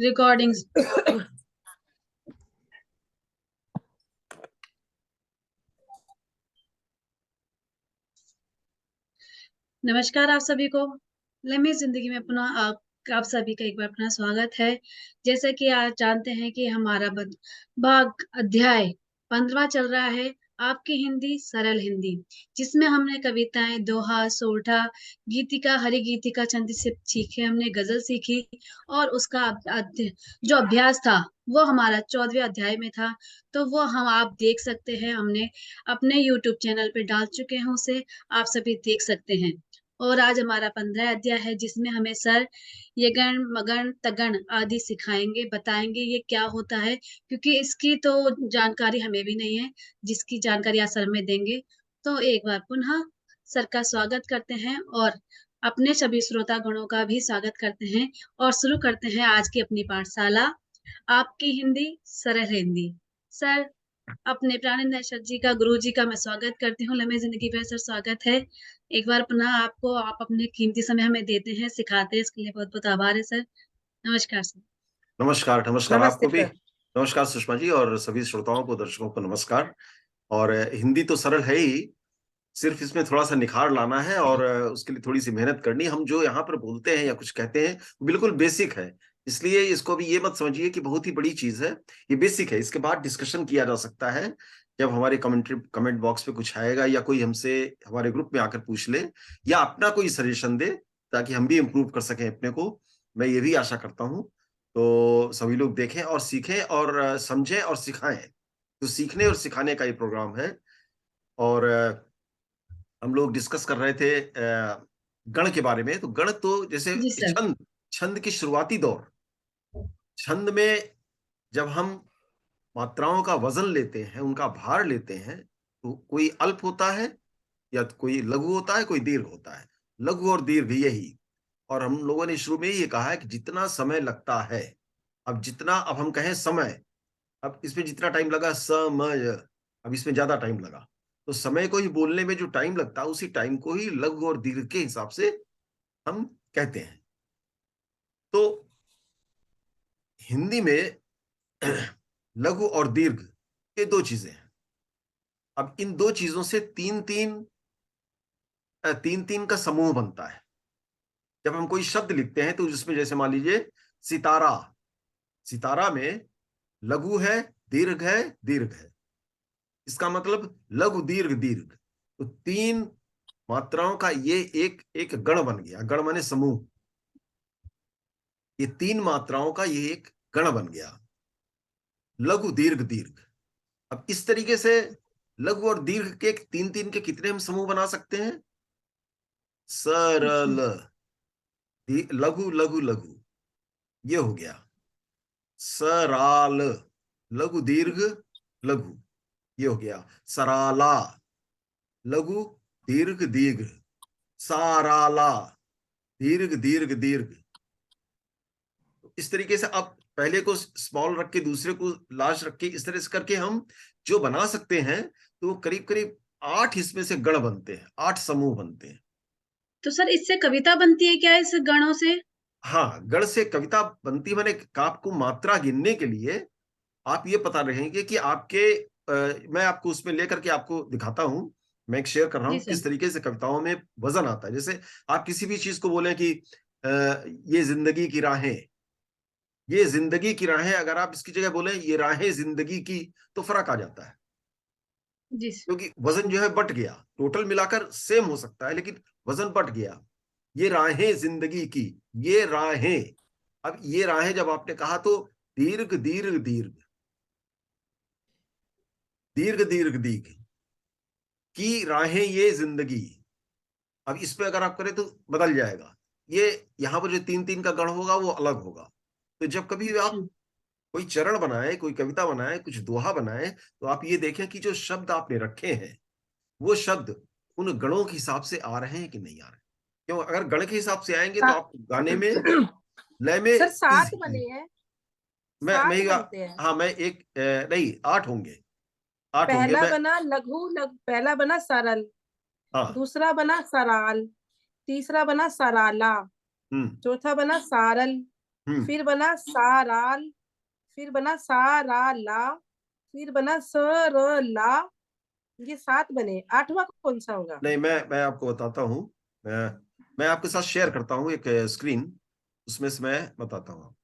Recordings. नमस्कार आप सभी को। लम्हे जिंदगी में पुनः आप सभी का एक बार अपना स्वागत है। जैसा कि आज जानते हैं कि हमारा भाग अध्याय 15वां चल रहा है, आपकी हिंदी सरल हिंदी, जिसमें हमने कविताएं, दोहा, सोरठा, गीतिका, हरि गीतिका, छंद से सीखे, हमने गजल सीखी और उसका जो अभ्यास था वो हमारा 14वें अध्याय में था। तो वो हम आप देख सकते हैं, हमने अपने यूट्यूब चैनल पे डाल चुके हैं उसे, आप सभी देख सकते हैं। और आज हमारा 15 अध्याय है, जिसमें हमें सर ये गण मगन तगण आदि सिखाएंगे, बताएंगे ये क्या होता है, क्योंकि इसकी तो जानकारी हमें भी नहीं है, जिसकी जानकारी आज सर हमें देंगे। तो एक बार पुनः सर का स्वागत करते हैं और अपने सभी श्रोता गणों का भी स्वागत करते हैं और शुरू करते हैं आज की अपनी पाठशाला, आपकी हिंदी सरल हिंदी। सर, अपने प्राणेंद्र सर जी का, गुरु जी का मैं स्वागत करती हूँ। लम्हे जिंदगी पर सर स्वागत है। एक बार पुनः आपको, आप अपने कीमती समय हमें देते हैं, सिखाते हैं, इसके लिए बहुत बहुत आभार है सर। नमस्कार सर। नमस्कार। नमस्कार नमस्ते आपको भी। सर। नमस्कार सुषमा जी और सभी श्रोताओं को, दर्शकों को नमस्कार। और हिंदी तो सरल है ही, सिर्फ इसमें थोड़ा सा निखार लाना है और उसके लिए थोड़ी सी मेहनत करनी। हम जो यहाँ पर बोलते हैं या कुछ कहते हैं बिल्कुल बेसिक है, इसलिए इसको भी ये मत समझिए कि बहुत ही बड़ी चीज है। ये बेसिक है, इसके बाद डिस्कशन किया जा सकता है जब हमारे कमेंट बॉक्स पे कुछ आएगा या कोई हमसे हमारे ग्रुप में आकर पूछ ले या अपना कोई सजेशन दे, ताकि हम भी इम्प्रूव कर सकें अपने को। मैं ये भी आशा करता हूँ। तो सभी लोग देखें और सीखें और समझें और सिखाएं। तो सीखने और सिखाने का ये प्रोग्राम है। और हम लोग डिस्कस कर रहे थे गण के बारे में। तो गण तो जैसे जी सर। छंद, छंद की शुरुआती दौर, छंद में जब हम मात्राओं का वजन लेते हैं, उनका भार लेते हैं, तो कोई अल्प होता है या कोई लघु होता है, कोई दीर्घ होता है। लघु और दीर्घ यही। और हम लोगों ने शुरू में ये कहा है कि जितना समय लगता है, अब हम कहें समय, अब इसमें जितना टाइम लगा समय, अब इसमें ज्यादा टाइम लगा, तो समय को ही बोलने में जो टाइम लगता है उसी टाइम को ही लघु और दीर्घ के हिसाब से हम कहते हैं। तो हिंदी में लघु और दीर्घ ये दो चीजें हैं। अब इन दो चीजों से तीन तीन का समूह बनता है। जब हम कोई शब्द लिखते हैं तो जिसमें जैसे मान लीजिए सितारा, सितारा में लघु है, दीर्घ है, दीर्घ है। इसका मतलब लघु दीर्घ दीर्घ। तो तीन मात्राओं का ये एक एक गण बन गया। गण माने समूह। ये तीन मात्राओं का ये एक गण बन गया, लघु दीर्घ दीर्घ। अब इस तरीके से लघु और दीर्घ के तीन के कितने हम समूह बना सकते हैं? सरल, लघु लघु लघु, ये हो गया। सराल, लघु दीर्घ लघु, ये हो गया। सराला, लघु दीर्घ दीर्घ। साराला, दीर्घ दीर्घ दीर्घ। इस तरीके से अब पहले को स्मॉल रख के दूसरे को लार्ज रख के इस तरह से करके हम जो बना सकते हैं, तो करीब करीब 8 इसमें से गण बनते हैं, 8 समूह बनते हैं। तो सर इससे कविता बनती है क्या, इस गणों से? हाँ, गण से कविता बनती। मैंने आपको मात्रा गिनने के लिए आप ये पता रहेंगे कि आपके मैं आपको उसमें लेकर के आपको दिखाता हूं। मैं एक शेयर कर रहा जी हूं सर। किस तरीके से कविताओं में वजन आता है। जैसे आप किसी भी चीज को बोलें कि ये जिंदगी की राहें, ये जिंदगी की राहें, अगर आप इसकी जगह बोले ये राहें जिंदगी की, तो फर्क आ जाता है, जी सर। क्योंकि वजन जो है बट गया। टोटल मिलाकर सेम हो सकता है लेकिन वजन बट गया। ये राहें जिंदगी की, ये राहें। अब ये राहें जब आपने कहा तो दीर्घ दीर्घ दीर्घ, दीर्घ दीर्घ दीर्घ की राहें ये जिंदगी। अब इस पे अगर आप करें तो बदल जाएगा। ये यहां पर जो तीन का गण होगा वो अलग होगा। तो जब कभी भी अच्छा। आप कोई चरण बनाए, कोई कविता बनाए, कुछ दोहा बनाए, तो आप ये देखें कि जो शब्द आपने रखे हैं वो शब्द उन गणों के हिसाब से आ रहे हैं कि नहीं आ रहे हैं। क्यों? अगर गण के हिसाब से आएंगे तो आप गाने में, लय में सर 7 easy बने है। हैं, मैं 7 ही बनते हैं। हाँ, मैं एक नहीं, 8 होंगे, 8 होंगे। पहला मैं बना पहला बना सरल, हाँ। दूसरा बना सराल, तीसरा बना सराला, हम्म चौथा बना सारल, फिर बना साराल, फिर बना साराला, फिर बना सरला। ये 7 बने, 8वां कौन सा होगा? नहीं, मैं आपको बताता हूँ। मैं आपके साथ शेयर करता हूँ एक स्क्रीन, उसमें से मैं बताता हूँ।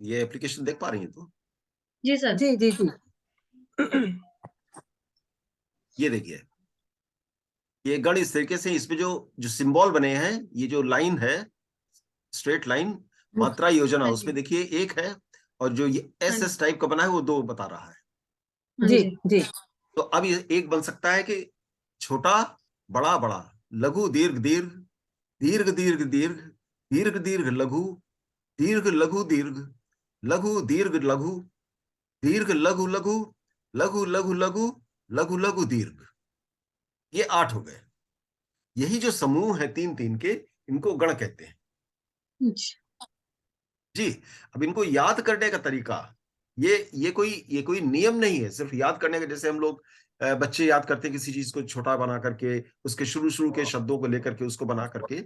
ये एप्लीकेशन देख पा रही हैं तो? जी सर। जी जी जी। ये देखिए, ये गण इस तरीके से, इसमें जो जो सिंबल बने हैं, ये जो लाइन है, स्ट्रेट लाइन, मात्रा योजना, हाँ उसमें जी। देखिए एक है, और जो ये हाँ एस जी। एस टाइप का बना है वो 2 बता रहा है। हाँ जी जी। जी तो अब ये एक बन सकता है कि छोटा बड़ा बड़ा, लघु दीर्घ दीर्घ, दीर्घ दीर्घ दीर्घ, दीर्घ दीर्घ लघु, दीर्घ लघु दीर्घ, लघु दीर्घ लघु, दीर्घ लघु लघु, लघु लघु लघु, लघु लघु दीर्घ। ये 8 हो गए। यही जो समूह है 3-3 के, इनको गण कहते हैं अच्छा। जी। अब इनको याद करने का तरीका, ये कोई नियम नहीं है, सिर्फ याद करने का। जैसे हम लोग बच्चे याद करते हैं किसी चीज को छोटा बना करके, उसके शुरू शुरू के शब्दों को लेकर के उसको बना करके,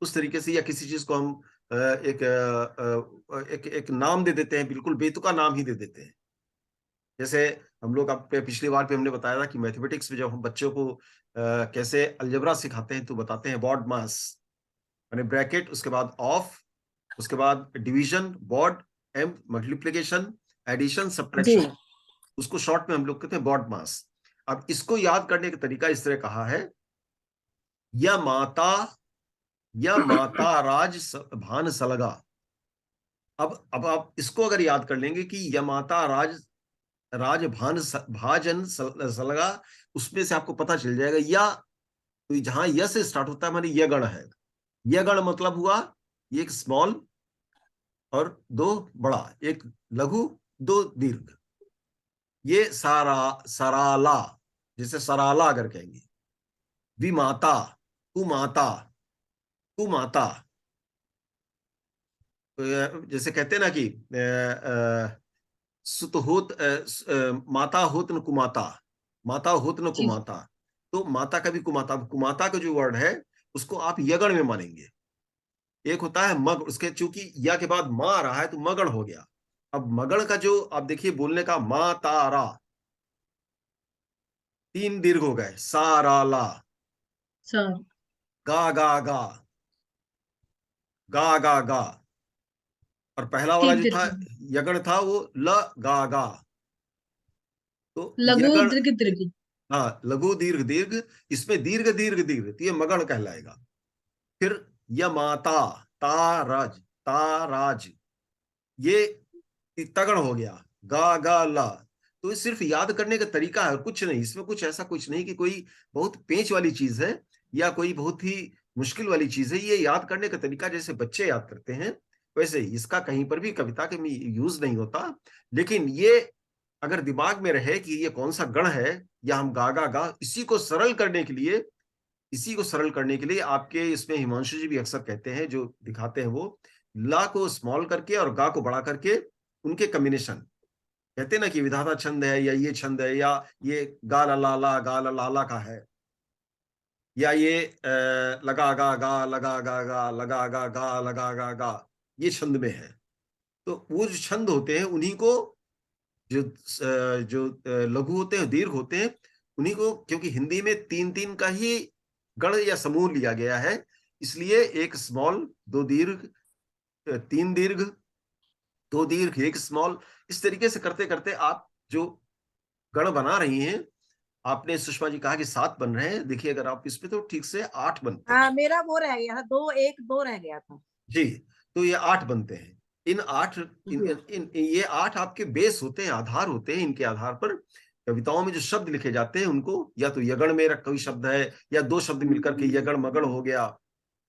उस तरीके से, या किसी चीज को हम एक नाम दे देते हैं, बिल्कुल बेतुका नाम ही दे देते हैं। जैसे हम लोग, आप पिछली बार पे हमने बताया था कि मैथमेटिक्स में जब हम बच्चों को कैसे अलजेब्रा सिखाते हैं तो बताते हैं बॉड मास, यानी ब्रैकेट, उसके बाद ऑफ, उसके बाद डिवीजन, बॉड, एम, मल्टीप्लिकेशन, एडिशन, जी सब्ट्रैक्शन, उसको शॉर्ट में हम लोग कहते हैं बॉड मास। अब इसको याद करने का तरीका इस तरह कहा है, या माता, या माता राज भान सलगा। अब आप इसको अगर याद कर लेंगे कि यमाता राज, राज भान भाजन सलगा, उसमें से आपको पता चल जाएगा, या तो जहां य से स्टार्ट होता है माने यगण है। यगण मतलब हुआ एक स्मॉल और 2 बड़ा, एक लघु, 2 दीर्घ। ये सारा, सराला, जिसे सराला अगर कहेंगे। विमाता, कुमाता, कुमाता, जैसे कहते हैं ना कि सुत होत माता होत न कुमाता, माता होत न जी। कुमाता। तो माता का भी कुमाता, कुमाता का जो वर्ड है उसको आप यगण में मानेंगे। एक होता है मग, उसके चूंकि या के बाद मां आ रहा है तो मगण हो गया। अब मगण का जो आप देखिए बोलने का, मा तारा, 3 दीर्घ हो गए, सारा ला, सर। गा गा गा, गा गा गा। और पहला वाला तीन जो था दीर्घ। यगण था वो ल गा गा। तो लघु यगण, दीर्घ दीर्घ। हाँ, लघु दीर्घ दीर्घ, इसमें दीर्घ दीर्घ दीर्घ, तो ये मगण कहलाएगा। फिर यमाता, ताराज, ताराज, ये तगड़ हो गया, गा गा ला। तो ये सिर्फ याद करने का तरीका है और कुछ नहीं, इसमें कुछ ऐसा कुछ नहीं कि कोई बहुत पेंच वाली चीज है या कोई बहुत ही मुश्किल वाली चीज है। ये याद करने का तरीका जैसे बच्चे याद करते हैं वैसे ही, इसका कहीं पर भी कविता के में यूज नहीं होता। लेकिन ये अगर दिमाग में रहे कि ये कौन सा गण है, या हम गा गा गा, इसी को सरल करने के लिए, इसी को सरल करने के लिए आपके इसमें हिमांशु जी भी अक्सर कहते हैं, जो दिखाते हैं वो, ला को स्मॉल करके और गा को बड़ा करके, उनके कॉम्बिनेशन, कहते हैं ना कि विधाता छंद है, या ये छंद है, या ये गा ला ला ला गा ला ला ला का है, या ये लगा गा गा लगा गा गा लगा गा गा लगा गा गा, ये छंद में है। तो वो जो छंद होते हैं उन्हीं को, जो लघु होते हैं, दीर्घ होते हैं, उन्हीं को, क्योंकि हिंदी में 3-3 का ही गण या समूह लिया गया है, इसलिए एक स्मॉल, 2 दीर्घ, 3 दीर्घ, 2 दीर्घ, एक स्मॉल, इस तरीके से करते करते आप जो गण बना रही हैं, आपने सुषमा जी कहा कि 7 बन रहे हैं, देखिए अगर आप इसमें तो ठीक से 8 बनते हैं। हाँ, मेरा वो रह गया था, 2 1 2 रह गया था। जी, तो ये 8 बनते हैं। इन 8, जी ये 8 आपके बेस होते हैं, आधार होते हैं। इनके आधार पर कविताओं में जो शब्द लिखे जाते हैं उनको, या तो यगण में कोई शब्द है, या 2 शब्द मिलकर के यगण मगण हो गया,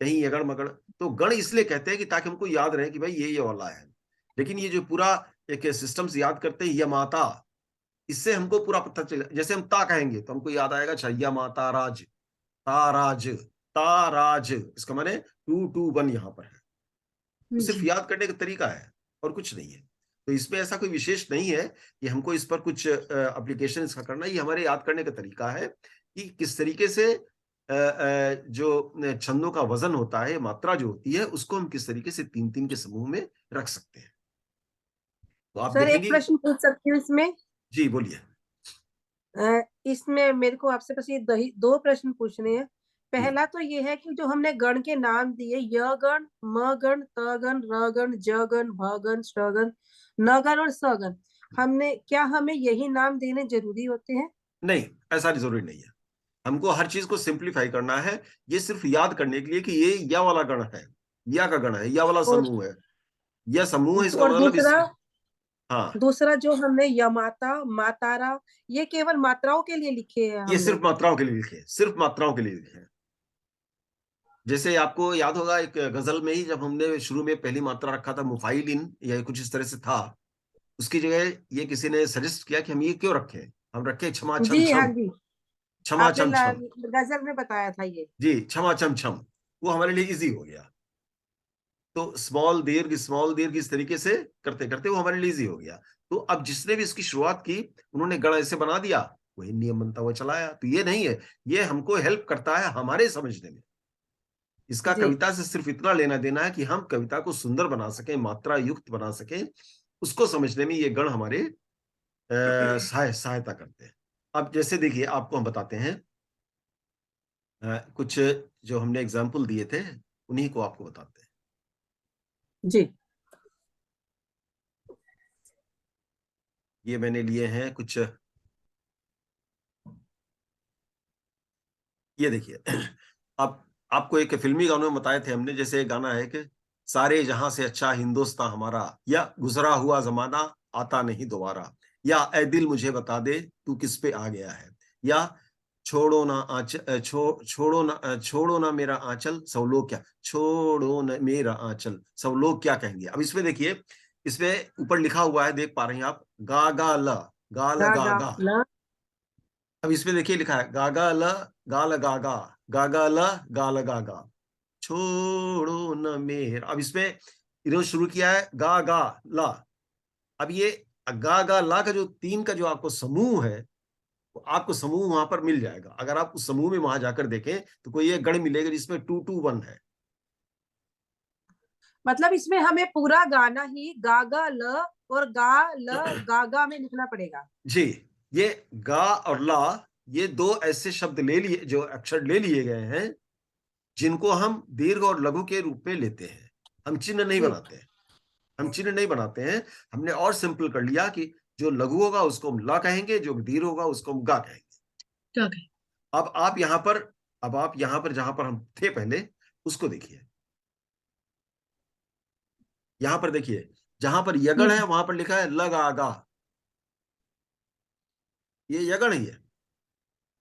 कहीं यगण मगण। तो गण इसलिए कहते हैं कि ताकि हमको याद रहे कि भाई ये वाला है। लेकिन ये जो पूरा एक सिस्टम से याद करते हैं, यमाता, इससे हमको पूरा पता चले। जैसे हम ता कहेंगे तो हमको याद आएगा, अच्छा यमाता राज, ताराज, ताराज, इसका माने 2 2 1 यहाँ पर है। वो सिर्फ जी। याद करने का तरीका है और कुछ नहीं है। तो इसमें ऐसा कोई विशेष नहीं है कि हमको इस पर कुछ एप्लीकेशन इसका करना है। ये हमारे याद करने का तरीका है कि किस तरीके से जो छंदों का वजन होता है, मात्रा जो होती है, उसको हम किस तरीके से 3-3 के समूह में रख सकते हैं। तो आप सर एक देखेंगे। प्रश्न पूछ सकती हूँ इसमें? जी बोलिए। इसमें मेरे को आपसे बस ये दो प्रश्न पूछने हैं। जी पहला तो ये है कि जो हमने गण के नाम दिए, य गण, म गण, त गण, र गण, ज गण, भ गण, श गण, न गण और स गण, क्या हमें यही नाम देने जरूरी होते हैं? नहीं, ऐसा जरूरी नहीं है। हमको हर चीज को सिंप्लीफाई करना है। ये सिर्फ याद करने के लिए कि ये या वाला गण है, या का गण है, या वाला और समूह है, या समूह है, इसका और मतलब इस। दूसरा हाँ, दूसरा जो हमने यमाता, मातारा, ये केवल मात्राओं के लिए लिखे हैं ये हमने। सिर्फ मात्राओं के लिए लिखे हैं, सिर्फ मात्राओं के लिए लिखे हैं। जैसे आपको याद होगा एक गजल में ही जब हमने शुरू में पहली मात्रा रखा था मुफाइलिन या कुछ इस तरह से था, उसकी जगह ये किसी ने सजेस्ट किया कि हम ये क्यों रखें, हम रखें क्षमा छम जी हाँ छम, जी, क्षमा आपने छम छम। गजल में बताया था ये। जी, क्षमा छम छम, वो हमारे लिए इजी हो गया। तो स्मॉल दीर्घ इस तरीके से करते करते वो हमारे लिए इजी हो गया। तो अब जिसने भी इसकी शुरुआत की, उन्होंने गण ऐसे बना दिया, वही नियम बनता हुआ चलाया। तो ये नहीं है, ये हमको हेल्प करता है हमारे समझने में। इसका जी कविता से सिर्फ इतना लेना देना है कि हम कविता को सुंदर बना सकें, मात्रा युक्त बना सकें। उसको समझने में ये गण हमारे सहायता करते हैं। अब जैसे देखिए, आपको हम बताते हैं कुछ जो हमने एग्जाम्पल दिए थे, उन्हीं को आपको बताते हैं। जी ये मैंने लिए हैं कुछ, ये देखिए। अब आपको एक फिल्मी गानों में बताए थे हमने, जैसे एक गाना है कि सारे जहां से अच्छा हिंदुस्तान हमारा, या गुजरा हुआ जमाना आता नहीं दोबारा, या ए दिल मुझे बता दे तू किस पे आ गया है, या छोड़ो ना छोड़ो ना मेरा आंचल सब लोग क्या, छोड़ो ना मेरा आंचल सब लोग क्या कहेंगे। अब इसमें देखिए, इसमें ऊपर लिखा हुआ है, देख पा रहे हैं आप, गा गा ल, गा ल गा गा गा गा। ल। अब इसमें देखिए लिखा है गागा ल, गाल गागा, गागा ल, गाल गागा, छोड़ो न मेर। अब इसमें इन्होंने शुरू किया है गा गा ला। अब ये गा गा ला का जो 3 का जो आपको समूह है, वो आपको समूह वहां पर मिल जाएगा। अगर आप उस समूह में वहां जाकर देखें तो कोई एक गण मिलेगा जिसमें 2-2-1 है। मतलब इसमें हमें पूरा गाना ही गा गा ल और गा ल गा गा में लिखना पड़ेगा। जी, ये गा और ला, ये दो ऐसे शब्द ले लिए, जो अक्षर ले लिए गए हैं, जिनको हम दीर्घ और लघु के रूप में लेते हैं। हम चिन्ह नहीं जी बनाते हैं, हम चिन्ह नहीं बनाते हैं। हमने और सिंपल कर लिया कि जो लघु होगा उसको हम ला कहेंगे, जो दीर्घ होगा उसको हम गा कहेंगे। क्या कहें? अब आप यहां पर अब आप यहां पर जहां पर हम थे पहले, उसको देखिए। यहां पर देखिए, जहां पर यगण है वहां पर लिखा है लगा गा, ये यगण ही है।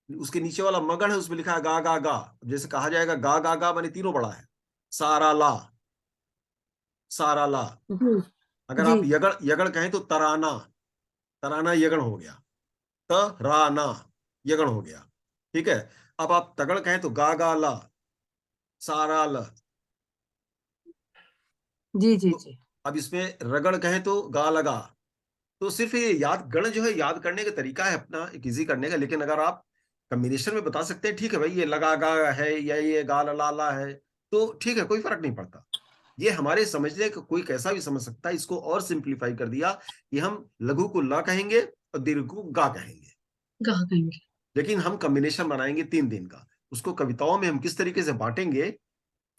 उसके नीचे वाला मगन है, उसमें लिखा है गा गा गा। जैसे कहा जाएगा गा गा गा माने तीनों बड़ा है, सारा ला, सारा ला। जी अगर जी आप यगण यगण कहें तो तराना, तराना यगण हो गया, तराना यगण हो गया। ठीक है। अब आप तगड़ कहें तो गा गा ला, सारा ला। जी जी तो जी। अब इसमें रगड़ कहें तो गा लगा। तो सिर्फ ये याद गण जो है, याद करने का तरीका है अपना एक इजी करने का। लेकिन अगर आप कम्बिनेशन में बता सकते हैं, ठीक है भाई ये लगा गा है या ये गा ला ला है, तो ठीक है, कोई फर्क नहीं पड़ता। ये हमारे समझने का कोई कैसा भी समझ सकता है। इसको और सिंप्लीफाई कर दिया कि हम लघु को ला कहेंगे और दीर्घ को गा कहेंगे। गा कहेंगे। लेकिन हम कॉम्बिनेशन बनाएंगे 3 दिन का। उसको कविताओं में हम किस तरीके से बांटेंगे,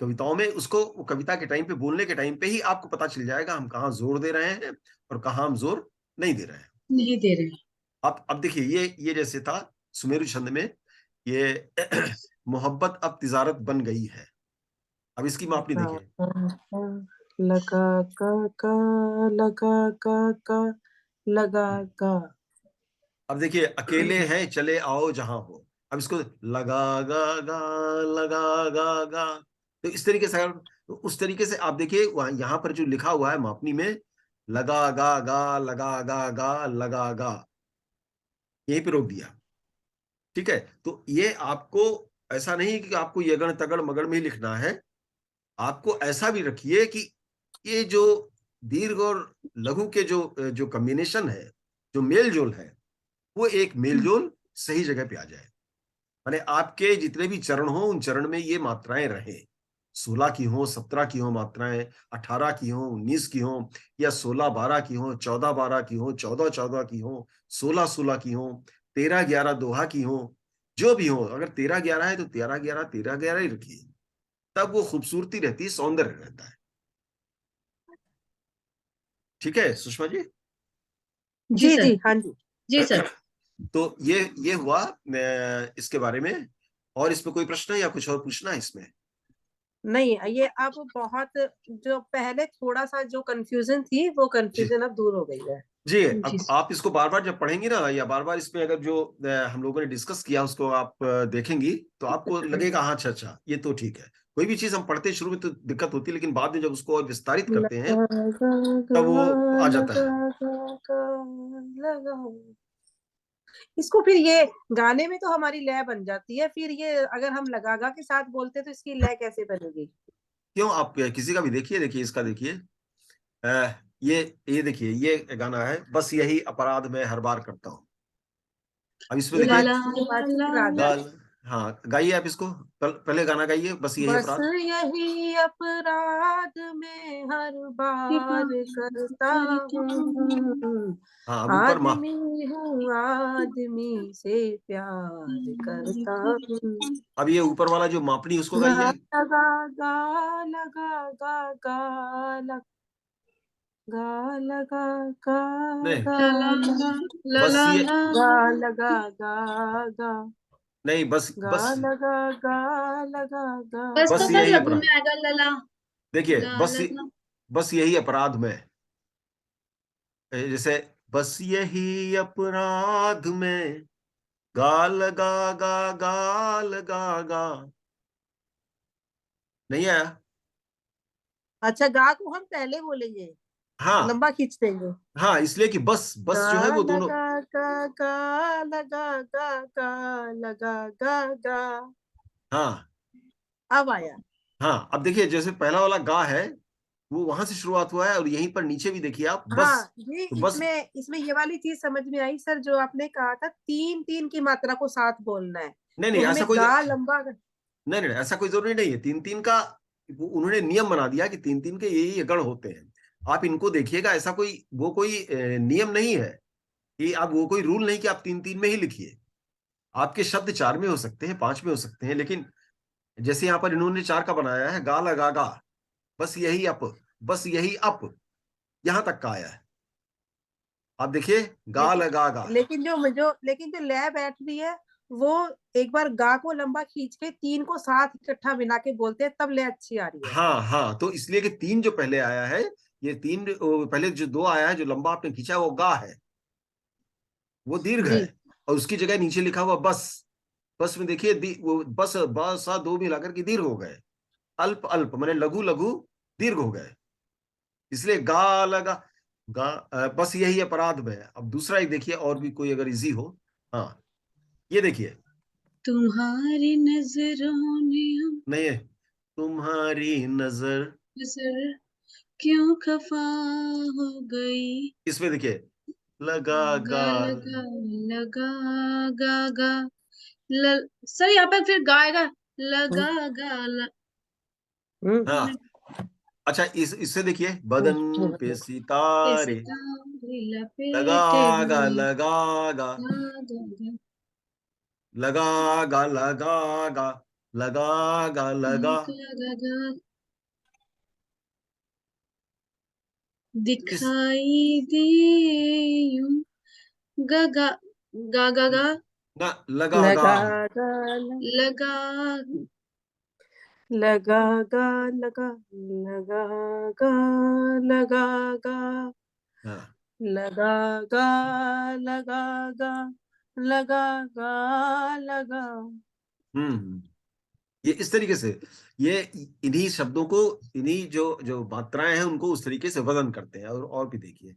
कविताओं में उसको कविता के टाइम पे, बोलने के टाइम पे ही आपको पता चल जाएगा हम कहाँ जोर दे रहे हैं और कहाँ हम जोर नहीं दे रहे हैं। नहीं दे रहे। अब देखिए, ये जैसे था सुमेरु छंद में, ये मोहब्बत अब तिजारत बन गई है। अब इसकी मापनी गा देखिए। गा गा, लगा का लगा का लगा गा। अब देखिए, अकेले हैं चले आओ जहां हो। अब इसको लगा गा गा, लगा गा गा। तो इस तरीके से अगर, तो उस तरीके से आप देखिए वहां यहां पर जो लिखा हुआ है मापनी में, लगा गा गा, लगा गा गा, लगा गा, यहीं पे रोक दिया। ठीक है। तो ये आपको ऐसा नहीं कि आपको यगण तगड़ मगड़ में ही लिखना है। आपको ऐसा भी रखिए कि ये जो दीर्घ और लघु के जो जो कॉम्बिनेशन है, जो मेल जोल है, वो एक मेल जोल सही जगह पे आ जाए। माने आपके जितने भी चरण हो, उन चरण में ये मात्राएं रहे, 16 की हो, 17 की हो मात्राएं, 18 की हो, 19 की हो, या 16-12 की हो, 14-12 की हो, 14-14 की हो, 16-16 की हो, 13-11 दोहा की हो, जो भी हो। अगर 13-11 है तो 13-11 13-11 ही रखिए, तब वो खूबसूरती रहती है, सौंदर्य रहता है। ठीक है सुषमा जी? जी जी सर। जी, हाँ जी। जी सर। तो ये हुआ इसके बारे में। और इसमें कोई प्रश्न है या कुछ और पूछना है इसमें? नहीं, ये अब बहुत, जो पहले थोड़ा सा जो कंफ्यूजन थी वो जी कंफ्यूजन अब दूर हो गई है। जी। जी अब आप इसको बार बार जब पढ़ेंगी ना, या बार बार इसमें अगर जो हम लोगों ने डिस्कस किया उसको आप देखेंगी, तो आपको लगेगा हाँ, अच्छा अच्छा, ये तो ठीक है। कोई भी चीज हम पढ़ते हैं शुरू में तो दिक्कत होती है, लेकिन बाद में जब उसको और विस्तारित करते हैं लगा गा गा तब वो आ जाता लगा है। गा गा लगा। इसको फिर ये गाने में तो हमारी लय बन जाती है, फिर ये अगर हम लगा गा के साथ बोलते तो इसकी लय कैसे बनेगी? क्यों? आप किसी का भी देखिए, देखिए इसका देखिए, अ, ये देखिए, ये गाना है, बस यही अपराध मैं हर बार करता हूँ। अब इसमें ये ला देखिए, ला मानसी मासी ला की राधा ला। है। गाल, हाँ गाइए आप इसको, पहले गाना गाइए, बस यही बस अपराध। यही अपराध मैं हर ये बार बात करता करता हूँ। हूँ। हाँ अब ऊपर माँ, आदमी हूँ, आदमी से प्यार करता हूँ। अब ये ऊपर वाला जो मापनी उसको गा गाइए। लगा गा लगा गा गा लगा गा लगा गा नहीं, गा ला ला ला बस ला ये, ला। गा लगा गा गा नहीं बस गा बस, लगा गा लगा गा बस तो बस सर यही लघु में अपराध। आएगा लला। देखिए, ला बस लगा। बस यही अपराध में, जैसे बस यही अपराध में, गाल गा गा गाल गा गा, नहीं आया? अच्छा, गा को हम पहले बोलेंगे, हाँ लंबा खींच देंगे। हाँ, इसलिए कि बस बस गा जो है वो दोनों। लगा गा गा लगा गा गा लगा गा गा। हाँ अब आया। हाँ, अब देखिए, जैसे पहला वाला गा है, वो वहां से शुरुआत हुआ है, और यहीं पर नीचे भी देखिए आप, बस। हाँ, ये तो बस, इसमें इसमें ये वाली चीज समझ में आई सर, जो आपने कहा था तीन तीन की मात्रा को साथ बोलना है। नहीं तो नहीं, ऐसा हमें कोई, गा लंबा। नहीं नहीं, ऐसा कोई जरूरी नहीं है। तीन तीन का उन्होंने नियम बना दिया कि तीन तीन के यही गण होते हैं। आप इनको देखिएगा, ऐसा कोई वो कोई नियम नहीं है कि आप, वो कोई रूल नहीं कि आप तीन तीन में ही लिखिए। आपके शब्द चार में हो सकते हैं, पांच में हो सकते हैं, लेकिन जैसे यहाँ पर इन्होंने चार का बनाया है, गा लगा गा, बस यही अप, बस यही अप, यहां तक का आया है। आप देखिए, गा लगा गा। लेकिन जो लय बैठ रही है, वो एक बार गा को लंबा खींच के तीन को साथ इकट्ठा मिला के बोलते हैं, तब लय अच्छी आ रही है। हाँ हाँ, तो इसलिए कि तीन जो पहले आया है, ये तीन पहले जो दो आया है, जो लंबा आपने खींचा है, वो गा है, वो दीर्घ है। जी और उसकी जगह नीचे लिखा हुआ बस। बस में देखिए, वो बस बस दो मिलाकर के दीर्घ हो गए, अल्प अल्प माने लघु लघु दीर्घ हो गए। इसलिए गा लगा गा, बस यही अपराध में है। अब दूसरा एक देखिए, और भी कोई अगर इजी हो। हाँ, ये देखिए, तुम्हारी नजरों ने हम नहीं है, तुम्हारी नजर, नजर क्यों खफा हो गई। इसमें देखिए, लगा गा गा। लगा लगा गा गा। सर यहाँ पे फिर गाएगा लगा गा हम्म हाँ, अच्छा, इससे देखिए, बदन पे हम्म। के सितारे, सितारे लगा लपेटे गा हुए। लगा गा, गा गा गा। लगा गा लगा गा, लगा गा लगा। गा गा गा। इस दिखाई दे यूं। गा गा गा गा गा। ना, लगा गा, लगा गा लगा। लगा गा लगा लगा गा लगा गा हाँ। लगा गा लगा गा लगा गा लगा। हम्म, ये इस तरीके से, ये इन्हीं शब्दों को, इन्हीं जो जो मात्राएं हैं, उनको उस तरीके से वजन करते हैं। और भी देखिए,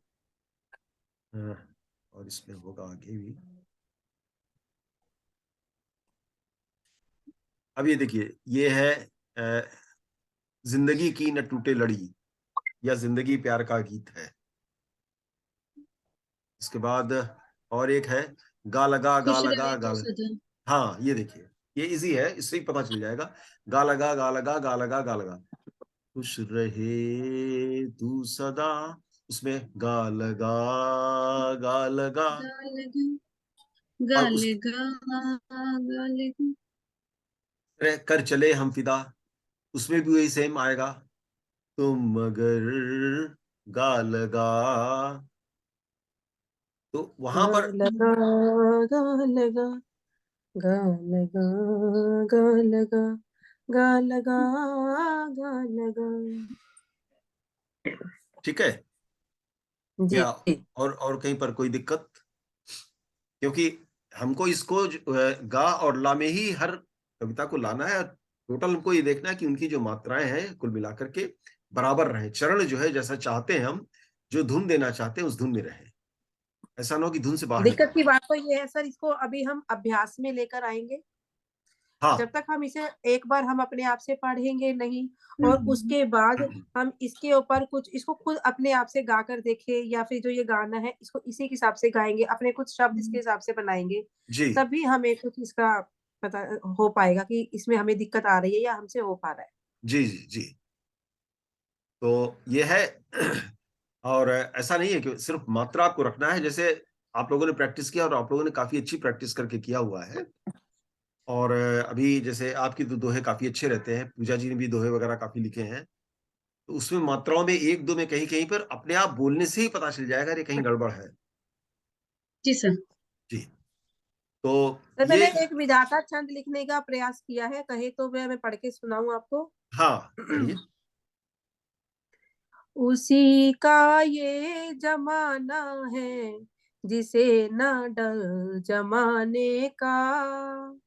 हाँ, और इसमें होगा आगे भी। अब ये देखिए, ये है, अ, जिंदगी की न टूटे लड़ी, या जिंदगी प्यार का गीत है। इसके बाद और एक है, गा लगा गा खुश लगा रहे गा तो लगा। सजन। हाँ ये देखिए, ये इजी है, इससे ही पता चल जाएगा। गा लगा गा लगा गा लगा गा लगा, खुश रहे तू सदा, उसमें गा लगा गा लगा। गालेगा और उस गालेगा गालेगा। कर चले हम फिदा, उसमें भी वही सेम आएगा, तुम मगर गा लगा। तो वहां गा पर लगा गा लगा गा लगा गा लगा गा लगा गा लगा। ठीक है। जी। या और कहीं पर कोई दिक्कत? क्योंकि हमको इसको गा और ला में ही हर कविता को लाना है। टोटल हमको ये देखना है कि उनकी जो मात्राएं हैं कुल मिलाकर के बराबर रहे, चरण जो है जैसा चाहते हैं हम, जो धुन देना चाहते हैं उस धुन में रहे, ऐसा ना हो कि धुन से बाहर निकल दिक्कत की जाए। बात तो ये है सर, इसको अभी हम अभ्यास में लेकर आएंगे। जब हाँ। तक हम इसे एक बार हम अपने आप से पढ़ेंगे नहीं, और उसके बाद हम इसके ऊपर कुछ इसको खुद अपने आप से गा कर देखें, या फिर जो ये गाना है इसको इसी के हिसाब से गाएंगे, अपने कुछ शब्द इसके हिसाब से बनाएंगे, जी तभी हमें कुछ इसका पता हो पाएगा कि इसमें हमें दिक्कत आ रही है या हमसे हो पा रहा है। जी जी जी। तो ये है। और ऐसा नहीं है कि सिर्फ मात्रा आपको रखना है, जैसे आप लोगों ने प्रैक्टिस किया और आप लोगों ने काफी अच्छी प्रैक्टिस करके किया हुआ है। और अभी जैसे आपकी तो दोहे काफी अच्छे रहते हैं, पूजा जी ने भी दोहे वगैरह काफी लिखे हैं, तो उसमें मात्राओं में एक दो में कहीं कहीं पर अपने आप बोलने से ही पता चल जाएगा ये कहीं गड़बड़ है। जी सर। जी। तो तो ये, मैंने एक विधाता छंद लिखने का प्रयास किया है, कहे तो मैं पढ़ के सुनाऊं आपको। हाँ पढ़िए। उसी का ये जमाना है, जिसे न डर जमाने का, हम्म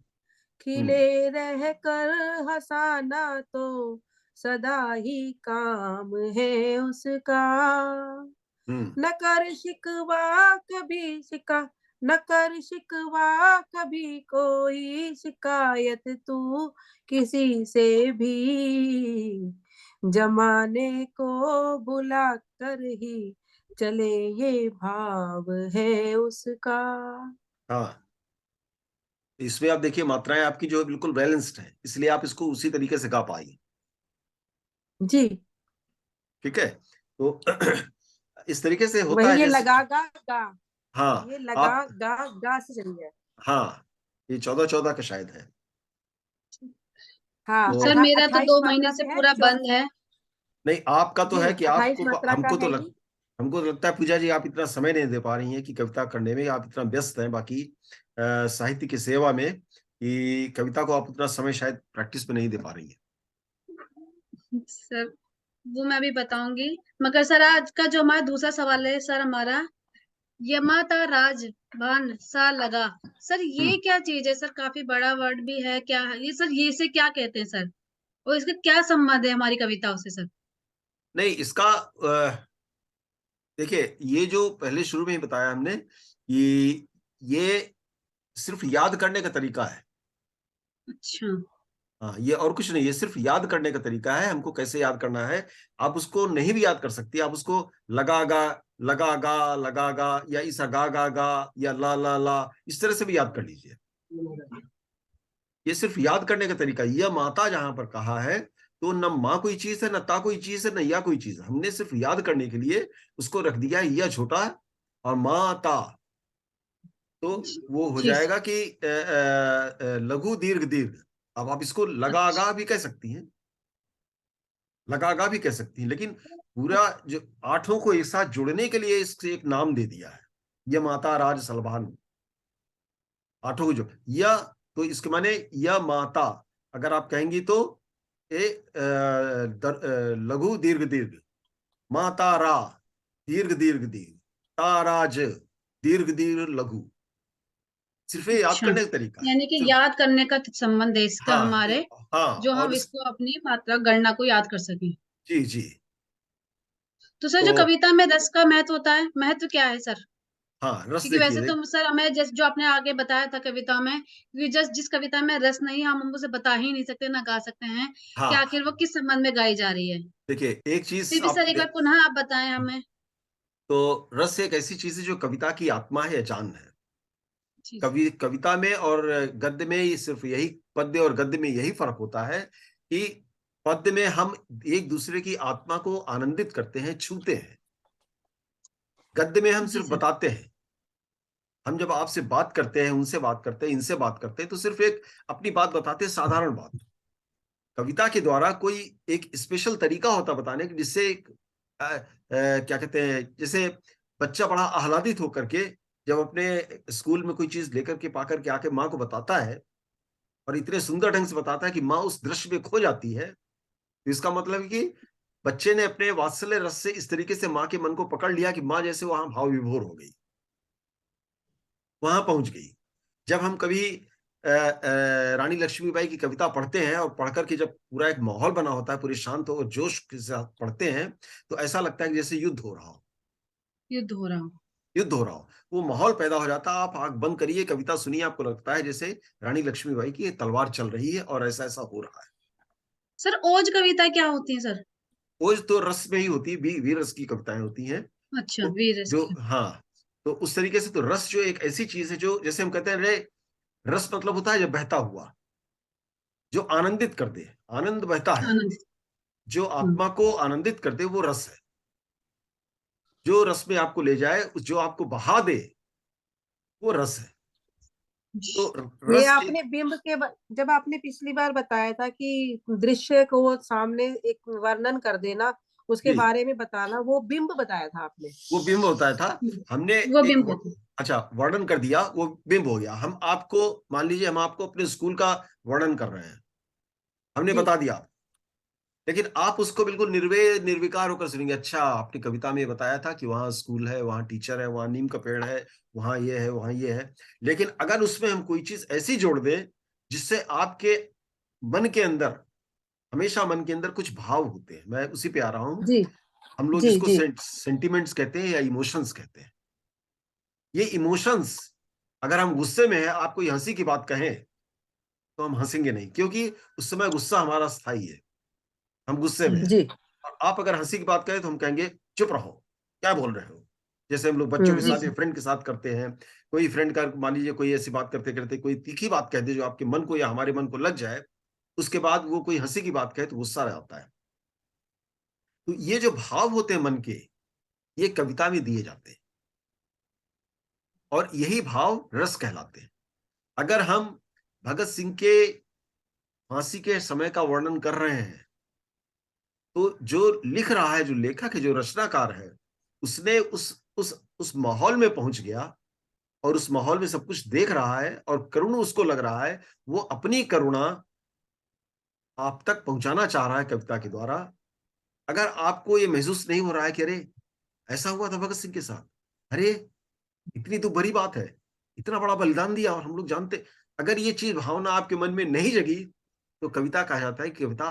खिले रह कर हंसाना तो सदा ही काम है उसका। हम्म न कर शिकवा कभी शिका न कर शिकवा कभी कोई शिकायत तू किसी से भी, जमाने को बुला कर ही चले ये भाव है उसका। हाँ। इसमें आप देखिए मात्राएं आपकी जो है बिल्कुल बैलेंस्ड है, इसलिए आप इसको उसी तरीके से गा पाइए। जी। ठीक है। तो इस तरीके से होता वही है ये जैसे। लगा गा, हाँ ये लगा आप, गा से चली है। हाँ ये 14-14 का शायद है। हाँ, तो सर मेरा तो 28 दो महीने मात्रा से से है पूरा बंद है। नहीं, आपका तो जी, है कि 28 आपको, मात्रा का है ये। हमको तो लगता है पूजा जी आप इतना समय नहीं दे पा रही हैं कि कविता करने में, आप इतना व्यस्त हैं बाकी साहित्य की सेवा में, कि कविता को आप उतना समय शायद प्रैक्टिस में नहीं दे पा रही हैं। सर वो मैं भी बताऊंगी। मगर सर आज का जो हमारा दूसरा सवाल है सर हमारा, यमाता राज बान सा लगा। सर ये हम्म क्या चीज है सर? काफी बड़ा वर्ड भी है, क्या है ये सर? ये से क्या कहते हैं सर? और इसका क्या संबंध है हमारी कविताओं से सर? नहीं इसका देखिए, ये जो पहले शुरू में ही बताया हमने, ये सिर्फ याद करने का तरीका है। अच्छा। हाँ ये और कुछ नहीं, ये सिर्फ याद करने का तरीका है, हमको कैसे याद करना है। आप उसको नहीं भी याद कर सकती, आप उसको लगा गा लगा गा या इसा गा गा या ला इस तरह से भी याद कर लीजिए। ये सिर्फ याद करने का तरीका। यह माता जहां पर कहा है, तो न माँ कोई चीज है, न ता कोई चीज है, न या कोई चीज है, हमने सिर्फ याद करने के लिए उसको रख दिया है, यह छोटा है और माता। तो वो हो जी जाएगा कि लघु दीर्घ दीर्घ। अब आप इसको लगा अच्छा। गा भी कह सकती हैं, लगागा भी कह सकती हैं, लेकिन पूरा जो आठों को एक साथ जुड़ने के लिए इससे एक नाम दे दिया है, यह माता राज सलभान। आठों को जो यह, तो इसके माने यह माता अगर आप कहेंगी तो ए लघु दीर्घ दीर्घ, माता रा दीर्घ दीर्घ दीर्घ, ताराज दीर्घ दीर्घ लघु। सिर्फ ये याद अच्छा, करने का तरीका है यानी कि सिर्फ। याद करने का संबंध है इसका हाँ हमारे, हाँ। जो और हम इस, इसको अपनी मात्रा गणना को याद कर सकें। जी जी। तो सर तो जो कविता में रस का महत्व होता है, महत्व क्या है सर? हाँ, रस क्योंकि वैसे देखिए। तो सर हमें जैसे जो आपने आगे बताया था कविता में, क्योंकि जस्ट जिस कविता में रस नहीं है, हम उसे बता ही नहीं सकते, ना गा सकते हैं कि हाँ, आखिर वो किस संबंध में गाई जा रही है। देखिए एक चीज फिर भी आप सर एक बार पुनः आप बताएं हमें। तो रस एक ऐसी चीज है जो कविता की आत्मा है या जान है। जी जी। कविता में और गद्य में ये सिर्फ यही, पद्य और गद्य में यही फर्क होता है कि पद्य में हम एक दूसरे की आत्मा को आनंदित करते हैं, छूते हैं। गद्य में हम जी सिर्फ सर। बताते हैं। हम जब आपसे बात करते हैं, उनसे बात करते हैं, इनसे बात करते हैं, तो सिर्फ एक अपनी बात बताते हैं, साधारण बात। कविता के द्वारा कोई एक स्पेशल तरीका होता है बताने की, जिससे एक क्या कहते हैं, जैसे बच्चा बड़ा आह्लादित होकर के जब अपने स्कूल में कोई चीज लेकर के पाकर के आके माँ को बताता है, और इतने सुंदर ढंग से बताता है कि माँ उस दृश्य में खो जाती है, तो इसका मतलब है कि बच्चे ने अपने वात्सल्य रस से इस तरीके से माँ के मन को पकड़ लिया कि माँ जैसे वहां भाव विभोर हो गई, वहां पहुंच गई। जब हम कभी रानी लक्ष्मीबाई की कविता पढ़ते हैं और पढ़कर के जब पूरा एक माहौल बना होता है, पूरे शांत हो जोश के साथ पढ़ते हैं, तो ऐसा लगता है कि जैसे युद्ध हो रहा हो, युद्ध हो रहा हो। युद्ध हो रहा हो। वो माहौल पैदा हो जाता है। आप आंख बंद करिए, कविता सुनिए, आपको लगता है जैसे रानी लक्ष्मीबाई की तलवार चल रही है और ऐसा ऐसा हो रहा है। सर ओज कविता क्या होती है सर? ओज तो रस में ही होती है, वीर रस की कविताएं होती हैं। अच्छा, तो वीर रस जो, की। हाँ, तो उस तरीके से तो रस जो एक ऐसी चीज है जो, जैसे हम कहते हैं रे, रस मतलब होता है जब बहता हुआ, जो आनंदित कर दे, आनंद बहता है, आनंद। जो आत्मा को आनंदित कर दे, वो रस है। जो रस में आपको ले जाए, जो आपको बहा दे, वो रस है। तो ये रस आपने बिंब के जब आपने पिछली बार बताया था कि दृश्य को वो सामने एक वर्णन कर देना, उसके जी, बारे में बताना, वो बिंब बताया था आपने। वो बिंब होता था। हमने वो एक बिंब होती। अच्छा वर्णन कर दिया, वो बिंब हो गया। हम आपको, मान लीजिए हम आपको अपने स्कूल का वर्णन कर रहे हैं, हमने जी बता दिया, लेकिन आप उसको बिल्कुल निर्विकार होकर सुनेंगे। अच्छा, आपने कविता में बताया था कि वहां स्कूल है, वहां टीचर है, वहां नीम का पेड़ है, वहां ये है, वहां ये है। लेकिन अगर उसमें हम कोई चीज ऐसी जोड़ दें जिससे आपके मन के अंदर, हमेशा मन के अंदर कुछ भाव होते हैं, मैं उसी पे आ रहा हूं। जी हम लोग जी जिसको जी सेंटिमेंट्स कहते हैं या इमोशंस कहते हैं, ये इमोशंस, अगर हम गुस्से में हैं, आप कोई हंसी की बात कहें तो हम हंसेंगे नहीं, क्योंकि उस समय गुस्सा हमारा स्थायी है, हम गुस्से में हैं। जी। और आप अगर हंसी की बात करें तो हम कहेंगे चुप रहो, क्या बोल रहे हो। जैसे हम लोग बच्चों के जी साथ या सर। फ्रेंड के साथ करते हैं, कोई फ्रेंड का मान लीजिए कोई ऐसी बात करते करते कोई तीखी बात कह दे जो आपके मन को या हमारे मन को लग जाए, उसके बाद वो कोई हंसी की बात कहे तो गुस्सा आता है। तो ये जो भाव होते हैं मन के, ये कविता में दिए जाते हैं, और यही भाव रस कहलाते हैं। अगर हम भगत सिंह के फांसी के समय का वर्णन कर रहे हैं, तो जो लिख रहा है, जो लेखक है, जो रचनाकार है, उसने उस माहौल में पहुंच गया, और उस माहौल में सब कुछ देख रहा है, और करुण उसको लग रहा है, वो अपनी करुणा आप तक पहुंचाना चाह रहा है कविता के द्वारा। अगर आपको ये महसूस नहीं हो रहा है कि अरे ऐसा हुआ था भगत सिंह के साथ, अरे इतनी तो बड़ी बात है, इतना बड़ा बलिदान दिया और हम लोग जानते, अगर ये चीज भावना आपके मन में नहीं जगी, तो कविता कहा जाता है कि कविता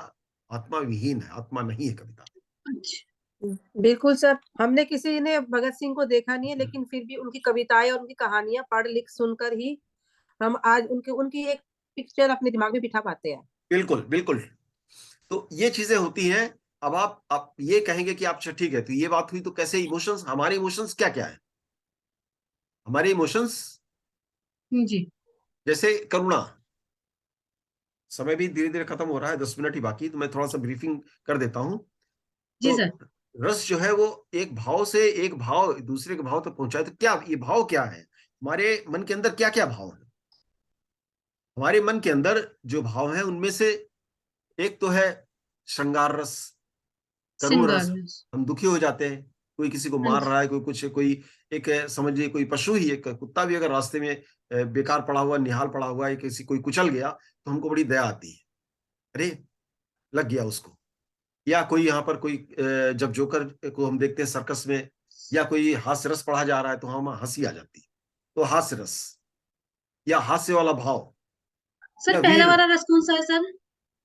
आत्मा विहीन है, आत्मा नहीं है कविता। अच्छा। बिल्कुल सर, हमने किसी ने भगत सिंह को देखा नहीं है, लेकिन फिर भी उनकी कविताएं और उनकी कहानियां पढ़ लिख सुनकर ही हम आज उनकी उनकी एक पिक्चर अपने दिमाग में बिठा पाते हैं। बिल्कुल बिल्कुल। तो ये चीजें होती हैं। अब आप ये कहेंगे कि आप, अच्छा ठीक है, तो ये बात हुई, तो कैसे इमोशंस, हमारे इमोशंस क्या क्या है, हमारे इमोशंस जी जैसे करुणा। समय भी धीरे धीरे खत्म हो रहा है, 10 मिनट ही बाकी, तो मैं थोड़ा सा ब्रीफिंग कर देता हूं। जी तो सर। रस जो है वो एक भाव से एक भाव दूसरे के भाव तक पहुंचाए, तो क्या ये भाव क्या है, हमारे मन के अंदर क्या क्या भाव है। हमारे मन के अंदर जो भाव है उनमें से एक तो है श्रृंगार रस, करुण श्रृंगार रस। रस। हम दुखी हो जाते हैं, कोई किसी को हाँ मार जी। रहा है, कोई कुछ, कोई एक समझिए कोई पशु ही, एक कुत्ता भी अगर रास्ते में बेकार पड़ा हुआ, निहाल पड़ा हुआ है, किसी कोई कुचल गया, तो हमको बड़ी दया आती है, अरे लग गया उसको। या कोई यहाँ पर कोई जब जोकर को हम देखते हैं सर्कस में, या कोई हास्य रस पढ़ा जा रहा है, तो हम हंसी आ जाती है, तो हास्य रस या हास्य वाला भाव, सर या पहला वीर, वाला रस कौन सा है सर?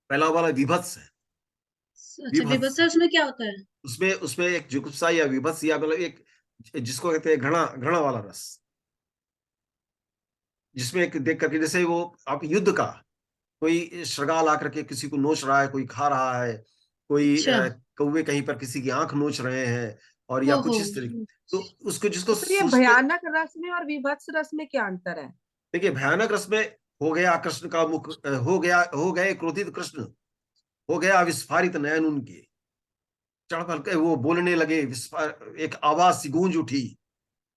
पहला वाला विभत्स है। अच्छा, विभत्स, विभत्स है, उसमें क्या होता है? उसमें उसमें एक जुगुप्सा या विभत्स, या मतलब एक जिसको कहते हैं घृणा, घृणा वाला रस, जिसमें एक देख करके, जैसे वो आप युद्ध का, कोई श्रृगाल आकर के किसी को नोच रहा है, कोई खा रहा है, कोई अच्छा। कौवे कहीं पर किसी की आंख नोच रहे हैं, और या ओहो। कुछ इस तरीके, तो उसको, जिसको तो फिर ये सूझते, भयानक रस में और विभत्स रस में क्या अंतर है? देखिए भयानक रस में हो गया कृष्ण का मुख, हो गए क्रोधित कृष्ण, हो गया विस्फारित नयन उनके, चढ़ पड़ के वो बोलने लगे, एक आवाज सी गूंज उठी,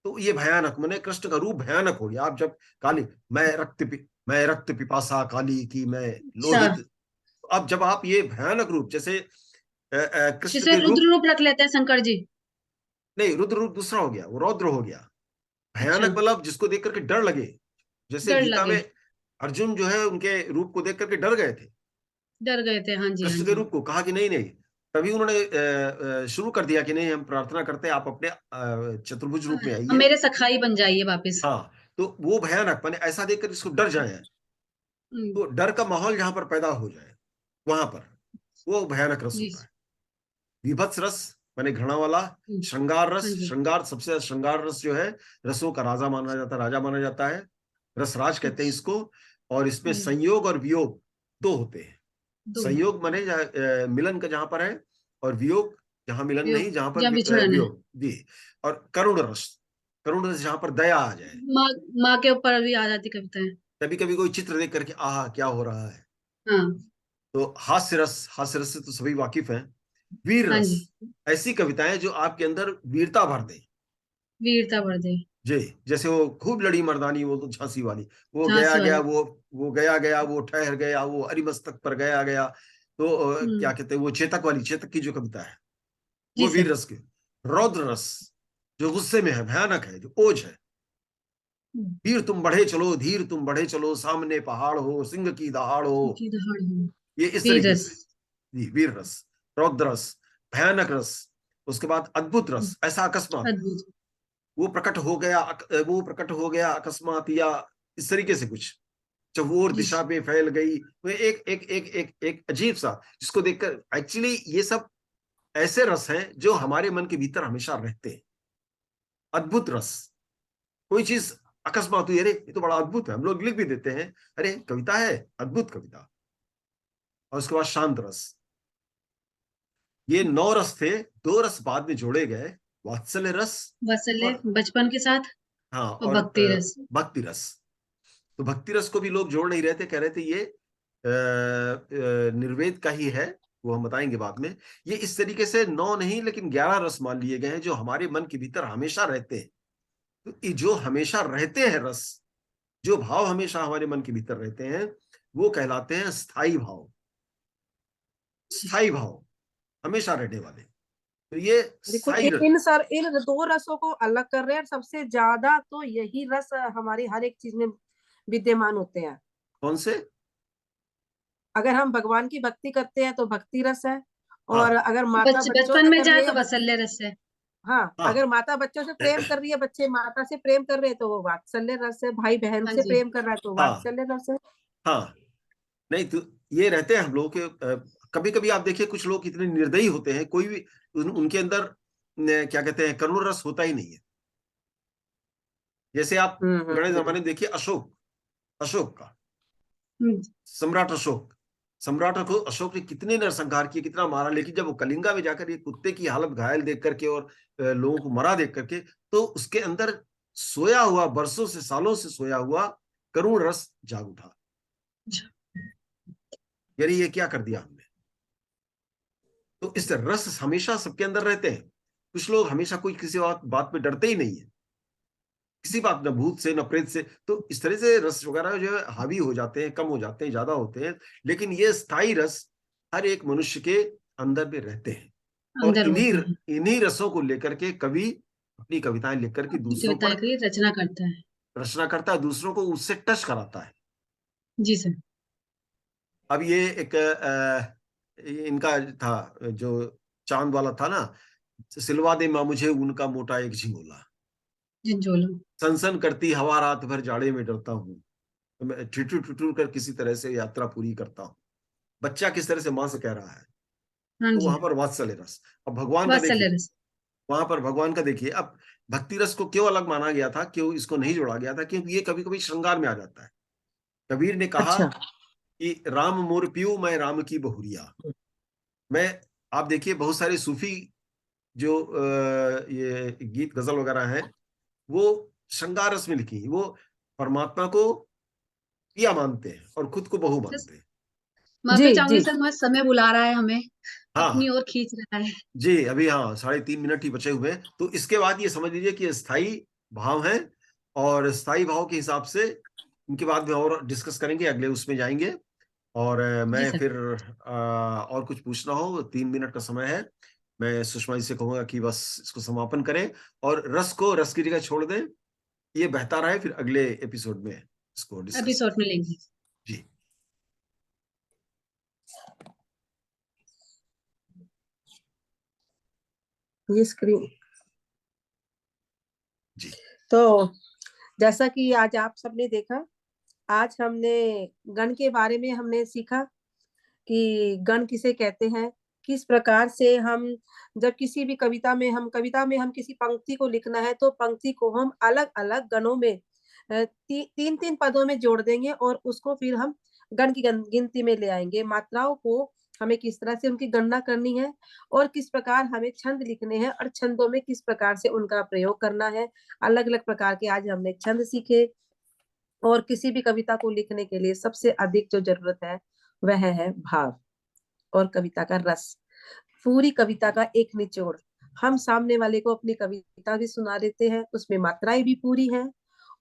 तो ये भयानक, मैंने कृष्ण का रूप भयानक हो गया। आप जब काली, मैं रक्त पिपासा काली की, मैं अच्छा, लोहित, अब जब आप ये भयानक रूप, जैसे कृष्ण जिसे के रुद्र रूप, रूप रख लेते हैं शंकर जी। नहीं रुद्र रूप दूसरा हो गया, वो रौद्र हो गया। अच्छा, भयानक मतलब जिसको देख करके डर लगे, जैसे डर गीता लगे। में अर्जुन जो है उनके रूप को देख करके डर गए थे, डर गए थे, हाँ जी, हाँ कृष्ण के जी। रूप को, कहा कि नहीं नहीं, तभी उन्होंने शुरू कर दिया कि नहीं, हम प्रार्थना करते हैं आप अपने चतुर्भुज रूप में आइए। मेरे सखाई बन जाइए वापस। हाँ, तो वो भयानक, मैंने ऐसा देखकर इसको डर जाए, हम्म, तो डर का माहौल जहां पर पैदा हो जाए, वहां पर वो भयानक रस जी। होता है। विभत्स रस माने घृणा वाला, श्रृंगार रस, हाँ जी। श्रृंगार सबसे ज्यादा, श्रृंगार रस जो है रसों का राजा माना जाता है, राजा माना जाता है, रसराज कहते हैं इसको। और इसमें जी, संयोग और वियोग दो होते हैं। दो। संयोग माने मिलन का जहां पर है, और वियोग जहां मिलन नहीं, जहां पर या बिछड़न है। वियोग भी। और करुण रस, करुण रस जहां पर दया आ जाए, माँ, माँ के ऊपर भी आ जाती कविताएं। कभी कभी कोई चित्र देख करके आह क्या हो रहा है। हाँ। तो हास्य रस, हास्य रस से तो सभी वाकिफ हैं। वीर हाँ रस, जी। ऐसी कविताएं जो आपके अंदर वीरता भर दे। वीरता बढ़ दे। जी, जैसे वो खूब लड़ी मर्दानी, वो तो झांसी वाली, वो गया झांसी गया, वाली। वो गया गया, वो ठहर गया, वो अरिमस्तक पर गया गया। तो क्या हम्म। कहते हैं, वो चेतक वाली, चेतक की जो कविता है, जी वो सर। वीर रस की। रौद्र रस जो गुस्से में है, भयानक है, जो ओज है। हम्म, वीर तुम बढ़े चलो, धीर तुम बढ़े चलो, सामने पहाड़ हो, सिंह की दहाड़ हो, की दहाड़ हो। ये इस वीर तरीके रस। से। जी, वीर रस, रौद्र रस, भयानक रस। उसके बाद अद्भुत रस, ऐसा अकस्मात, अद्भुत। वो प्रकट हो गया, वो प्रकट हो गया अकस्मात, या इस तरीके से कुछ चहुओर जी। दिशा में फैल गई। वो एक अजीब सा, जिसको देखकर एक्चुअली ये सब ऐसे रस हैं जो हमारे मन के भीतर हमेशा रहते हैं। अद्भुत रस, कोई चीज अकस्मात हुई, अरे ये तो बड़ा अद्भुत है, हम लोग लिख भी देते हैं, अरे कविता है, अद्भुत कविता। और उसके बाद शांत रस, ये 9 रस थे, 2 रस बाद में जोड़े गए, वात्सल्य रस वात्सल्य और, बचपन के साथ। हाँ, और और भक्ति रस। भक्ति रस। तो भक्ति रस को भी लोग जोड़ नहीं रहे थे, कह रहे थे ये निर्वेद का ही है, वो हम बताएंगे बाद में। ये इस तरीके से 9 नहीं लेकिन 11 रस मान लिए गए हैं, जो हमारे मन के भीतर हमेशा रहते हैं। तो ये जो हमेशा रहते हैं रस, जो भाव हमेशा हमारे मन के भीतर रहते हैं, वो कहलाते हैं स्थायी भाव। स्थायी भाव, हमेशा रहने वाले, तो ये देखो स्थायी रस। इन दो रसों को अलग कर रहे हैं, और सबसे ज्यादा तो यही रस हमारी हर एक चीज में विद्यमान होते हैं। कौन से? अगर हम भगवान की भक्ति करते हैं तो भक्ति रस है, और हाँ अगर माता बच्चों बचपन से में कर जाए रही तो है, वात्सल्य रस है। हाँ, हाँ अगर माता बच्चों से प्रेम कर रही है, बच्चे माता से प्रेम कर रहे हैं तो वो वात्सल्य रस है, भाई बहन हाँ से जी। प्रेम कर रहा है तो हाँ वात्सल्य रस है। हाँ, नहीं तो ये रहते हैं हम लोग के। कभी कभी आप देखिए कुछ लोग इतने निर्दयी होते हैं, कोई भी उनके अंदर क्या कहते हैं, करुण रस होता ही नहीं है। जैसे आप पुराने जमाने में देखिए, अशोक, अशोक का, हम्म, सम्राट अशोक, सम्राट को अशोक ने कितने नरसंहार किए, कितना मारा, लेकिन जब वो कलिंगा में जाकर ये कुत्ते की हालत घायल देख करके और लोगों को मरा देख करके, तो उसके अंदर सोया हुआ, बरसों से सालों से सोया हुआ करुण रस जाग उठा। यानी ये क्या कर दिया हमने। तो इस रस हमेशा सबके अंदर रहते हैं। कुछ लोग हमेशा कोई किसी बात पे डरते ही नहीं है, किसी बात, न भूत से न प्रेत से। तो इस तरह से रस वगैरह जो है हावी हो जाते हैं, कम हो जाते हैं, ज्यादा होते हैं, लेकिन ये स्थायी रस हर एक मनुष्य के अंदर में रहते हैं। और अंदर इन्हीं होते हैं। इन्हीं रसों को लेकर के कवि अपनी कविताएं लिख करके अपनी दूसरों कविता पर की रचना करता है। रचना करता है, दूसरों को उससे टच कराता है। जी सर। अब ये एक इनका था, जो चांद वाला था ना, सिलवा दे मां मुझे उनका मोटा एक झिंगोला, झिंझोला। सनसन करती हवा रात भर जाड़े में डरता हूँ, तो मैं ठिठुर ठिठुर कर किसी तरह से यात्रा पूरी करता हूँ। बच्चा किस तरह से मां से कह रहा है, हाँ तो जी। वहां पर वात्सल्य रस। अब भगवान का वात्सल्य देखिए, रस। वहां पर भगवान का देखिए, अब भक्ति रस को क्यों अलग माना गया था, क्यों इसको नहीं जोड़ा गया था, क्योंकि ये कभी कभी श्रृंगार में आ जाता है। कबीर ने कहा अच्छा। कि राम मोर पियो मैं राम की बहुरिया। मैं, आप देखिए बहुत सारे सूफी जो ये गीत गजल वगैरह हैं, वो श्रृंगार रस में लिखी, वो परमात्मा को पिया मानते हैं और खुद को बहू मानते हैं। माफी जी चाहूंगी जी। सर, बहुत समय बुला रहा है हमें, अपनी हाँ ओर खींच रहा है। जी, अभी हाँ 3.5 मिनट ही बचे हुए हैं, तो इसके बाद ये समझ लीजिए कि स्थायी भाव है, और स्थायी भाव के हिसाब से इनके बाद में और डिस्कस करेंगे, अगले उसमें जाएंगे। और जी मैं सर। फिर और कुछ पूछना हो, 3 मिनट का समय है, मैं सुषमा जी से कहूंगा कि बस इसको समापन करें, और रस को रस की जगह छोड़ दें, ये बेहतर है, फिर अगले एपिसोड में इसको डिस्कस एपिसोड करें। में लेंगे। जी ये स्क्रीन। जी तो जैसा कि आज आप सबने देखा, आज हमने गण के बारे में हमने सीखा कि गण किसे कहते हैं, किस प्रकार से हम जब किसी भी कविता में हम किसी पंक्ति को लिखना है तो पंक्ति को हम अलग अलग गणों में तीन तीन पदों में जोड़ देंगे और उसको फिर हम गण की गिनती में ले आएंगे। मात्राओं को हमें किस तरह से उनकी गणना करनी है और किस प्रकार हमें छंद लिखने हैं और छंदों में किस प्रकार से उनका प्रयोग करना है। अलग अलग प्रकार के आज हमने छंद सीखे। और किसी भी कविता को लिखने के लिए सबसे अधिक जो जरूरत है वह है भाव और कविता का रस। पूरी कविता का एक निचोड़ हम सामने वाले को अपनी कविता भी सुना देते हैं, उसमें मात्राएं भी पूरी हैं,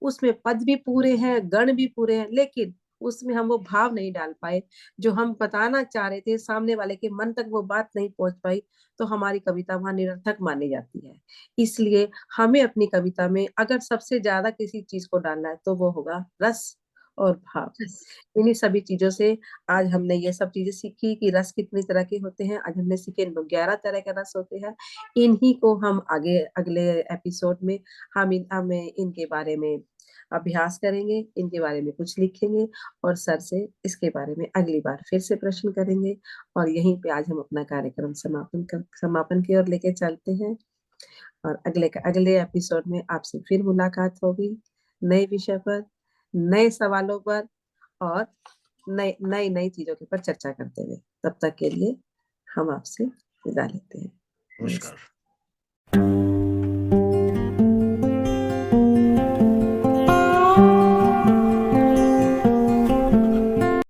उसमें पद भी पूरे हैं, गण भी पूरे हैं, लेकिन उसमें हम वो भाव नहीं डाल पाए जो हम बताना चाह रहे थे, सामने वाले के मन तक वो बात नहीं पहुंच पाई, तो हमारी कविता वहां निरर्थक मानी जाती है। इसलिए हमें अपनी कविता में अगर सबसे ज्यादा किसी चीज को डालना है तो वो होगा रस और भाव। इन्हीं सभी चीजों से आज हमने ये सब चीजें सीखी कि रस कितनी तरह के होते हैं। आज हमने सीखे 11 तरह के रस होते हैं। इन्हीं को हम आगे अगले एपिसोड में हमें इनके बारे में अभ्यास करेंगे, इनके बारे में कुछ लिखेंगे और सर से इसके बारे में अगली बार फिर से प्रश्न करेंगे। और यहीं पे आज हम अपना कार्यक्रम समापन की ओर लेके चलते हैं। और अगले एपिसोड में आपसे फिर मुलाकात होगी, नए विषय पर, नए सवालों पर और नई नई नई चीजों के ऊपर चर्चा करते हुए। तब तक के लिए हम आपसे विदा लेते हैं। नमस्कार।